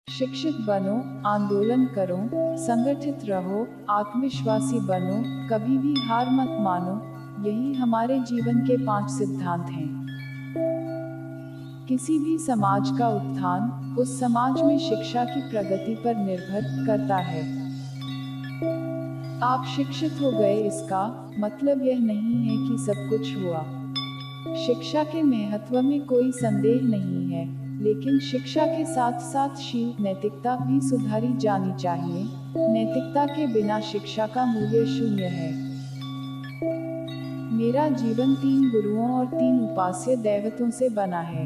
शिक्षित बनो, आंदोलन करो, संगठित रहो, आत्मविश्वासी बनो, कभी भी हार मत मानो। यही हमारे जीवन के 5 सिद्धांत हैं। किसी भी समाज का उत्थान उस समाज में शिक्षा की प्रगति पर निर्भर करता है। आप शिक्षित हो गए इसका मतलब यह नहीं है कि सब कुछ हुआ। शिक्षा के महत्व में कोई संदेह नहीं है, लेकिन शिक्षा के साथ साथ शील नैतिकता भी सुधारी जानी चाहिए। नैतिकता के बिना शिक्षा का मूल्य शून्य है। मेरा जीवन 3 गुरुओं और 3 उपास्य दैवतों से बना है।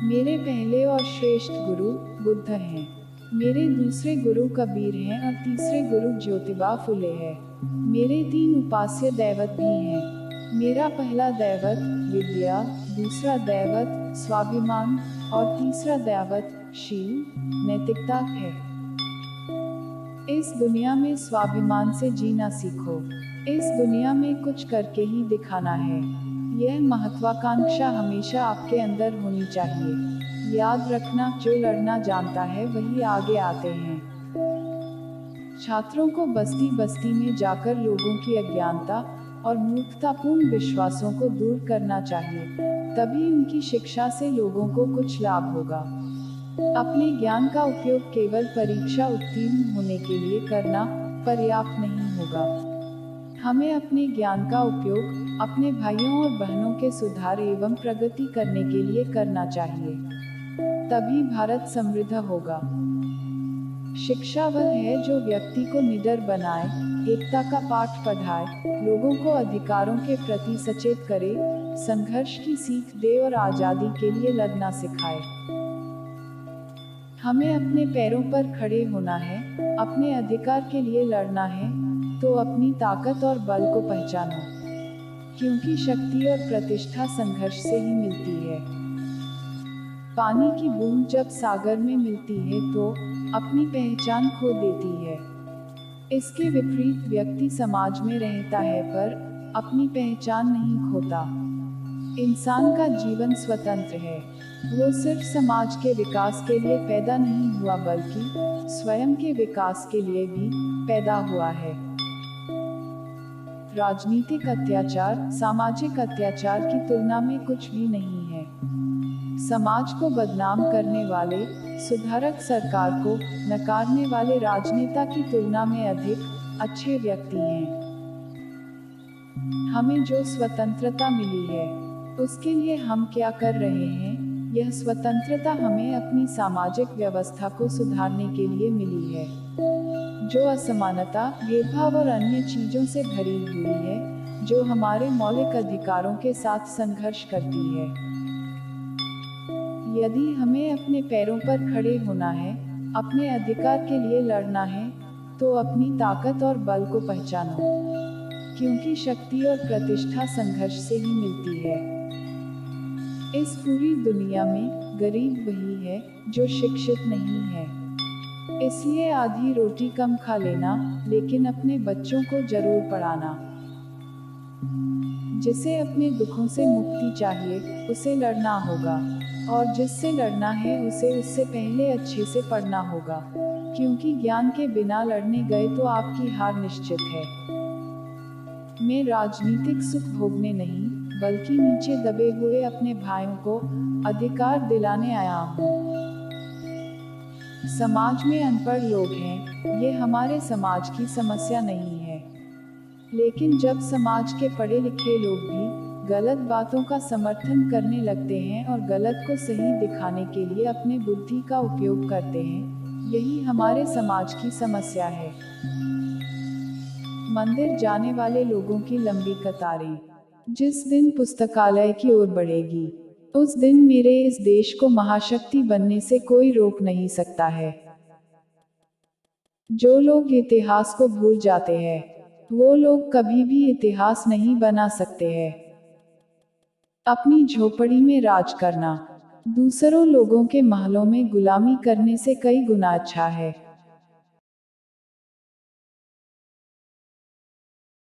मेरे पहले और श्रेष्ठ गुरु बुद्ध हैं। मेरे दूसरे गुरु कबीर हैं और तीसरे गुरु ज्योतिबा फुले हैं। मेरे 3 उपास्य दैवत भी हैं। मेरा पहला दैवत विद्या, दूसरा दैवत स्वाभिमान और तीसरा दैवत शील नैतिकता है। इस दुनिया में स्वाभिमान से जीना सीखो। इस दुनिया में कुछ करके ही दिखाना है। यह महत्वाकांक्षा हमेशा आपके अंदर होनी चाहिए। याद रखना, जो लड़ना जानता है वही आगे आते हैं। छात्रों को बस्ती बस्ती में जाकर लोगों की अज्ञानता और मूर्खतापूर्ण विश्वासों को दूर करना चाहिए। तभी उनकी शिक्षा से लोगों को कुछ लाभ होगा। अपने ज्ञान का उपयोग केवल परीक्षा उत्तीर्ण होने के लिए करना पर्याप्त नहीं होगा। हमें अपने ज्ञान का उपयोग अपने भाइयों और बहनों के सुधार एवं प्रगति करने के लिए करना चाहिए। तभी भारत समृद्ध होगा। शिक्षा वह है जो व्यक्ति को निडर बनाए, एकता का पाठ पढ़ाए, लोगों को अधिकारों के प्रति सचेत करे, संघर्ष की सीख दे और आजादी के लिए लड़ना सिखाए। हमें अपने पैरों पर खड़े होना है, अपने अधिकार के लिए लड़ना है, तो अपनी ताकत और बल को पहचानो, क्योंकि शक्ति और प्रतिष्ठा संघर्ष से ही मिलती है। पानी की बूंद जब सागर में मिलती है तो अपनी पहचान खो देती है। इसके विपरीत व्यक्ति समाज में रहता है पर अपनी पहचान नहीं खोता। इंसान का जीवन स्वतंत्र है। वो सिर्फ समाज के विकास के लिए पैदा नहीं हुआ बल्कि स्वयं के विकास के लिए भी पैदा हुआ है। राजनीतिक अत्याचार सामाजिक अत्याचार की तुलना में कुछ भी नहीं है। समाज को बदनाम करने वाले सुधारक सरकार को नकारने वाले राजनेता की तुलना में अधिक अच्छे व्यक्ति हैं। हमें जो स्वतंत्रता मिली है उसके लिए हम क्या कर रहे हैं? यह स्वतंत्रता हमें अपनी सामाजिक व्यवस्था को सुधारने के लिए मिली है, जो असमानता, भेदभाव और अन्य चीजों से भरी हुई है, जो हमारे मौलिक अधिकारों के साथ संघर्ष करती है। यदि हमें अपने पैरों पर खड़े होना है, अपने अधिकार के लिए लड़ना है, तो अपनी ताकत और बल को पहचानो, क्योंकि शक्ति और प्रतिष्ठा संघर्ष से ही मिलती है। इस पूरी दुनिया में गरीब वही है जो शिक्षित नहीं है। इसलिए आधी रोटी कम खा लेना, लेकिन अपने बच्चों को जरूर पढ़ाना। जिसे अपने दुखों से मुक्ति चाहिए उसे लड़ना होगा, और जिससे लड़ना है उसे उससे पहले अच्छे से पढ़ना होगा, क्योंकि ज्ञान के बिना लड़ने गए तो आपकी हार निश्चित है। मैं राजनीतिक सुख भोगने नहीं बल्कि नीचे दबे हुए अपने भाइयों को अधिकार दिलाने आया हूँ। समाज में अनपढ़ लोग हैं, ये हमारे समाज की समस्या नहीं है। लेकिन जब समाज के पढ़े लिखे लोग भी गलत बातों का समर्थन करने लगते हैं और गलत को सही दिखाने के लिए अपने बुद्धि का उपयोग करते हैं, यही हमारे समाज की समस्या है। मंदिर जाने वाले लोगों की लंबी कतारें। जिस दिन पुस्तकालय की ओर बढ़ेगी, उस दिन मेरे इस देश को महाशक्ति बनने से कोई रोक नहीं सकता है। जो लोग इतिहास को भूल जाते हैं, वो लोग कभी भी इतिहास नहीं बना सकते हैं। अपनी झोपड़ी में राज करना दूसरों लोगों के महलों में गुलामी करने से कई गुना अच्छा है।